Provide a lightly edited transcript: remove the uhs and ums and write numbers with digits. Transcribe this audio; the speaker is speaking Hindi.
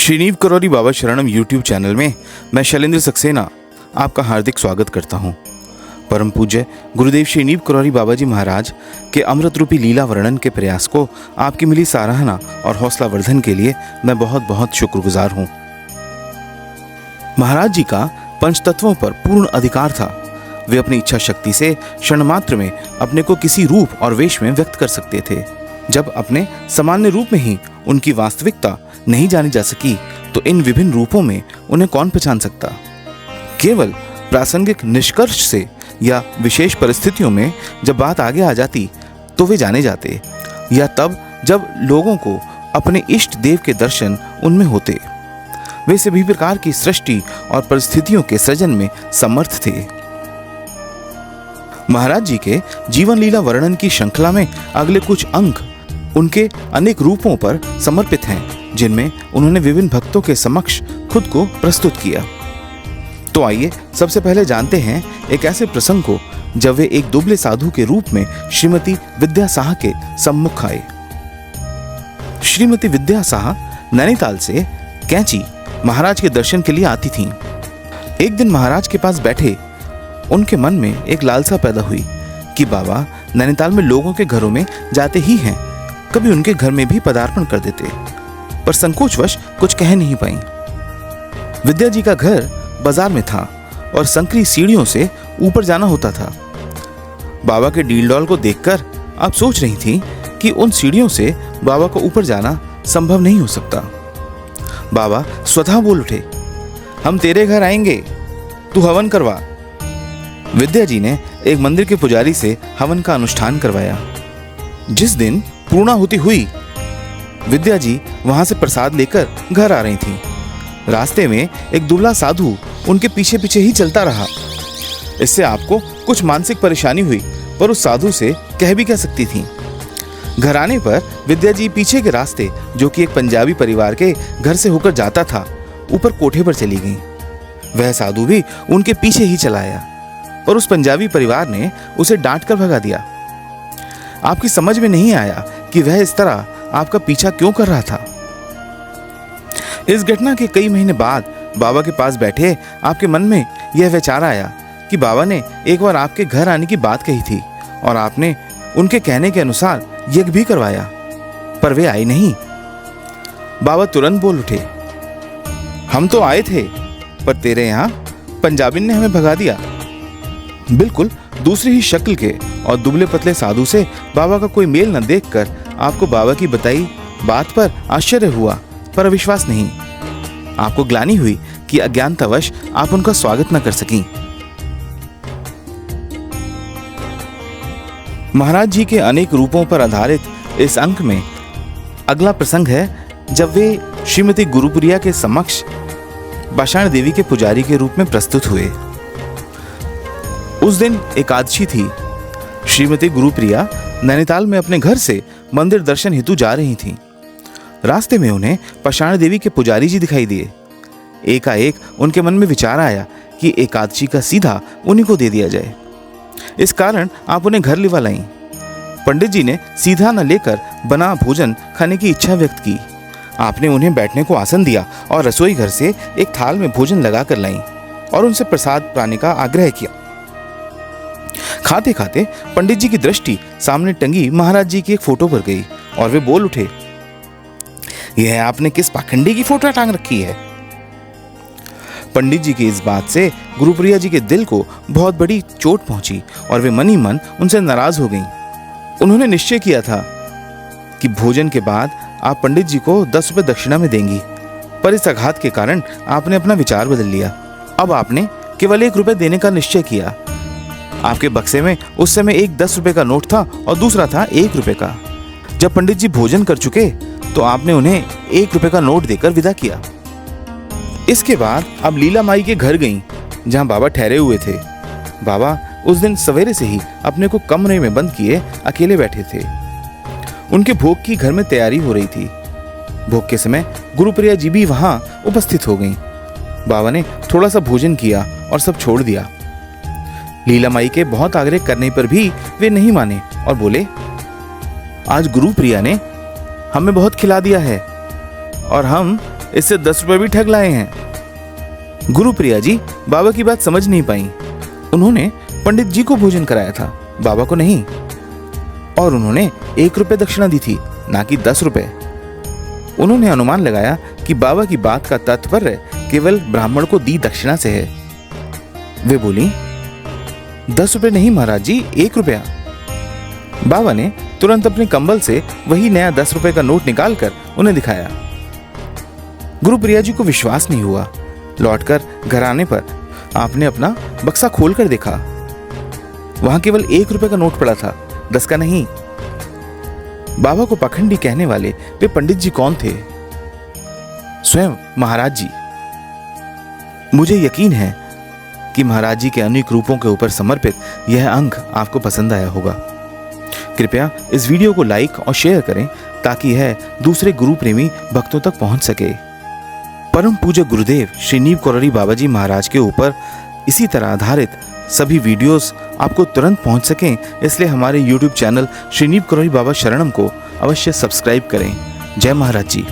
श्रीनीव करौरी बाबा शरणम यूट्यूब चैनल में मैं शैलेंद्र सक्सेना आपका हार्दिक स्वागत करता हूं। परम पूज्य गुरुदेव श्रीनीव करौरी बाबा जी महाराज के अमृत रूपी लीला वर्णन के प्रयास को आपकी मिली सराहना और हौसला वर्धन के लिए मैं बहुत बहुत शुक्रगुजार हूं। महाराज जी का पंचतत्वों पर पूर्ण अधिकार था। वे अपनी इच्छा शक्ति से क्षण मात्र में अपने को किसी रूप और वेश में व्यक्त कर सकते थे। जब अपने सामान्य रूप में ही उनकी वास्तविकता नहीं जानी जा सकी तो इन विभिन्न रूपों में उन्हें कौन पहचान सकता। केवल प्रासंगिक निष्कर्ष से या विशेष परिस्थितियों में जब बात आगे आ जाती तो वे जाने जाते, या तब जब लोगों को अपने इष्ट देव के दर्शन उनमें होते। वे सभी प्रकार की सृष्टि और परिस्थितियों के सृजन में समर्थ थे। महाराज जी के जीवन लीला वर्णन की श्रृंखला में अगले कुछ अंक उनके अनेक रूपों पर समर्पित हैं, जिनमें उन्होंने विभिन्न भक्तों के समक्ष खुद को प्रस्तुत किया। तो आइए सबसे पहले जानते हैं एक ऐसे प्रसंग को जब वे एक दुबले साधु के रूप में श्रीमती विद्या साह के सम्मुख आए। श्रीमती विद्या साह नैनीताल से कैंची महाराज के दर्शन के लिए आती थीं। एक दिन महाराज के पास बैठे उनके मन में एक लालसा पैदा हुई कि बाबा नैनीताल में लोगों के घरों में जाते ही हैं, कभी उनके घर में भी पदार्पण कर देते, पर संकोचवश कुछ कह नहीं पाई। विद्या जी का घर बाजार में था और संकरी सीढ़ियों से ऊपर जाना होता था। बाबा के डील डॉल को देखकर आप सोच रही थी कि उन सीढ़ियों से बाबा को ऊपर जाना संभव नहीं हो सकता। बाबा स्वतः बोल उठे, हम तेरे घर आएंगे, तू हवन करवा। विद्या जी ने एक मंदिर के पुजारी से हवन का अनुष्ठान करवाया। जिस दिन पूर्णाहुति हुई, विद्या जी वहां से प्रसाद लेकर घर आ रही थीं। रास्ते में एक दुबला साधु उनके पीछे पीछे ही चलता रहा। इससे आपको कुछ मानसिक परेशानी हुई, पर उस साधु से कह भी क्या सकती थीं। घर आने पर विद्या जी पीछे के रास्ते, जो कि एक पंजाबी परिवार के घर से होकर जाता था, ऊपर कोठे पर चली गईं। वह साधु भी उनके पीछे ही चला आया, पर उस पंजाबी परिवार ने उसे डांट कर भगा दिया। आपकी समझ में नहीं आया कि वह इस तरह आपका पीछा क्यों कर रहा था। इस घटना के कई महीने बाद बाबा के पास बैठे आपके मन में यह विचार आया कि बाबा ने एक बार आपके घर आने की बात कही थी और आपने उनके कहने के अनुसार यज्ञ भी करवाया, पर वे आए नहीं। बाबा तुरंत बोल उठे, हम तो आए थे, पर तेरे यहाँ पंजाबी ने हमें भगा दिया। बिल्कुल दूसरी ही शक्ल के और दुबले पतले साधु से बाबा का कोई मेल न देखकर आपको बाबा की बताई बात पर आश्चर्य हुआ, पर अविश्वास नहीं। आपको ग्लानि हुई कि अज्ञानतावश आप उनका स्वागत न कर सकीं। महाराज जी के अनेक रूपों पर आधारित इस अंक में अगला प्रसंग है जब वे श्रीमती गुरुप्रिया के समक्ष पाषाण देवी के पुजारी के रूप में प्रस्तुत हुए। उस दिन एकादशी थी। श्रीमती गुरुप्रिया नैनीताल में अपने घर से मंदिर दर्शन हेतु जा रही थीं। रास्ते में उन्हें पाषाण देवी के पुजारी जी दिखाई दिए। एकाएक उनके मन में विचार आया कि एकादशी का सीधा उन्हीं को दे दिया जाए। इस कारण आप उन्हें घर लिवा लाईं। पंडित जी ने सीधा न लेकर बना भोजन खाने की इच्छा व्यक्त की। आपने उन्हें बैठने को आसन दिया और रसोई घर से एक थाल में भोजन लगा कर लाईं और उनसे प्रसाद पाने का आग्रह किया। खाते खाते पंडित जी की दृष्टि सामने टंगी महाराज जी की एक फोटो पर गई और वे बोल उठे, यह आपने किस पाखंडी की फोटो टांग रखी है। पंडित जी की इस बात से गुरुप्रिया जी के दिल को बहुत बड़ी चोट पहुंची और वे मन ही मन उनसे नाराज हो गईं। उन्होंने निश्चय किया था कि भोजन के बाद आप पंडित जी को 10 रुपए दक्षिणा में देंगी, पर इस आघात के कारण आपने अपना विचार बदल लिया। अब आपने केवल 1 रुपए देने का निश्चय किया। आपके बक्से में उस समय एक 10 रुपए का नोट था और दूसरा था 1 रुपए का। जब पंडित जी भोजन कर चुके तो आपने उन्हें 1 रुपए का नोट देकर विदा किया। इसके बाद आप लीला माई के घर गईं, जहां बाबा ठहरे हुए थे। बाबा उस दिन सवेरे से ही अपने को कमरे में बंद किए अकेले बैठे थे। उनके भोग की घर में तैयारी हो रही थी। भोग के समय गुरुप्रिया जी भी वहां उपस्थित हो गईं। बाबा ने थोड़ा सा भोजन किया और सब छोड़ दिया। लीला माई के बहुत आग्रह करने पर भी वे नहीं माने और बोले, आज गुरुप्रिया ने हमें बहुत खिला दिया है और हम इससे 10 रुपए भी ठग लाए हैं। गुरुप्रिया जी बाबा की बात समझ नहीं पाई। उन्होंने पंडित जी को भोजन कराया था, बाबा को नहीं, और उन्होंने 1 रुपए दक्षिणा दी थी, ना कि 10 रुपए। उन्होंने अनुमान लगाया कि बाबा की बात का तात्पर्य केवल ब्राह्मण को दी दक्षिणा से है। वे बोली, 10 रुपए नहीं महाराज जी, 1 रुपया। बाबा ने तुरंत अपने कंबल से वही नया 10 रुपए का नोट निकालकर उन्हें दिखाया। गुरुप्रिया जी को विश्वास नहीं हुआ। लौटकर घर आने पर आपने अपना बक्सा खोलकर देखा। वहां केवल 1 रुपए का नोट पड़ा था, 10 का नहीं। बाबा को पाखंडी कहने वाले वे पंडित जी कौन थे? स्वयं महाराज जी। मुझे यकीन है कि महाराज जी के अनेक रूपों के ऊपर समर्पित यह अंक आपको पसंद आया होगा। कृपया इस वीडियो को लाइक और शेयर करें ताकि यह दूसरे गुरु प्रेमी भक्तों तक पहुंच सके। परम पूज्य गुरुदेव श्री नीव कोरारी बाबा जी महाराज के ऊपर इसी तरह आधारित सभी वीडियोस आपको तुरंत पहुंच सकें, इसलिए हमारे YouTube चैनल श्री नीव कोरारी बाबा शरणम को अवश्य सब्सक्राइब करें। जय महाराज जी।